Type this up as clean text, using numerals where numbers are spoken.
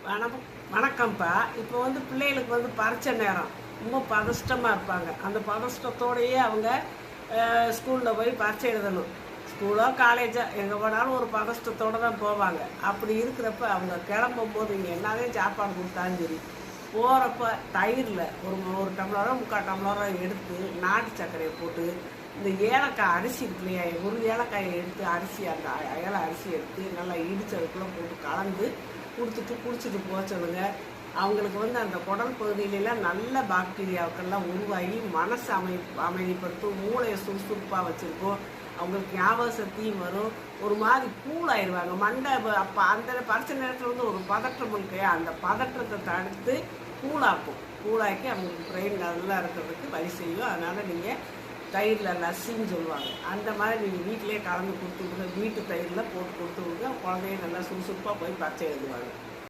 வணக்கம்ப்பா. இப்போ பிள்ளைகளுக்கு பரீட்சை நேரம். ரொம்ப பதஷ்டமாக இருப்பாங்க. அந்த பதஷ்டத்தோடையே அவங்க ஸ்கூலில் போய் பரீட்சை எழுதணும். ஸ்கூலோ காலேஜோ எங்கே போனாலும் ஒரு பதஷ்டத்தோடு தான் போவாங்க. அப்படி இருக்கிறப்ப அவங்க கிளம்பும்போது இங்கே என்னதே சாப்பாடு கொடுத்தாலும் சரி, போகிறப்ப தயிரில் ஒரு டம்ளரோ 3/4 டம்ளரோ எடுத்து நாட்டு சர்க்கரையை போட்டு இந்த ஏலக்காய் அரிசி இருக்கு இல்லையா, ஒரு ஏலக்காயை எடுத்து அரிசி அந்த ஏல அரிசி எடுத்து நல்லா இடிச்சதுக்குள்ளே போட்டு கலந்து கொடுத்துட்டு குடிச்சிட்டு போச்சவங்க அவங்களுக்கு அந்த குடல் பகுதியிலலாம் நல்ல பாக்டீரியாவுக்கெல்லாம் உருவாகி மனசு அமைதிப்படுத்தும், மூளையை சுறுசுறுப்பாக வச்சுருக்கோம், அவங்களுக்கு ஞாபக சக்தியும் வரும், ஒரு மாதிரி கூல் ஆயிடுவாங்க. மண்டை அப்போ அந்த பரிசு நேரத்தில் ஒரு பதற்றம் இருக்கு, அந்த பதற்றத்தை தடுத்து கூலாக்கி அவங்களுக்கு பிரெயின் நல்லா இருக்கிறதுக்கு வழி செய்யும். அதனால் நீங்கள் தயிரில் லஸ்ஸின்னு சொல்லுவாங்க, அந்த மாதிரி நீங்கள் வீட்டிலே கலந்து கொடுத்து விடுங்க. வீட்டு தயிரில் போட்டு கொடுத்து விடுங்க. குழந்தைய நல்லா சுறுசுறுப்பாக போய் பரீட்சை எழுதுவாங்க.